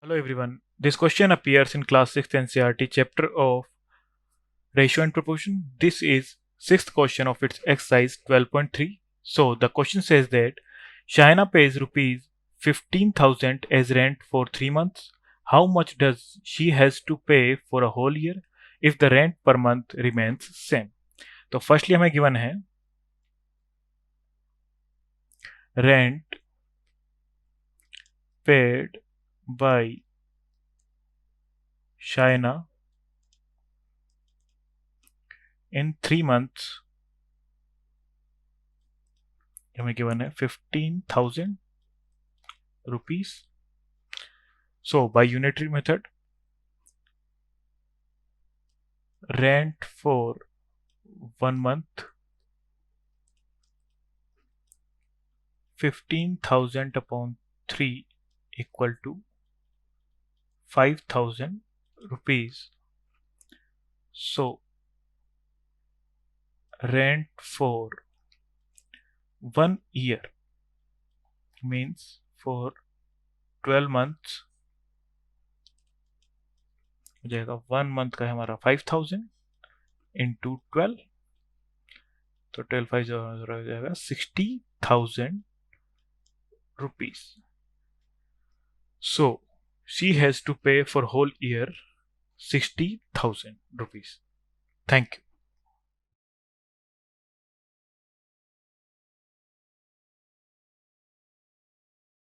Hello everyone. This question appears in class 6th NCERT chapter of ratio and proportion. This is sixth question of its exercise 12.3. So the question says that Shaina pays rupees 15,000 as rent for 3 months. How much does she has to pay for a whole year if the rent per month remains same? तो firstly हमें given है rent paid by Shaina in 3 months हमें given है 15,000 rupees. So by unitary method, rent for 1 month 15,000 upon 3 equal to 5,000 rupees. So rent for 1 year means for 12 months हो जाएगा 1 month का है हमारा 5,000 into 12, तो 12 5 हो जाएगा 60,000 rupees. So she has to pay for whole year 60,000 rupees. Thank you.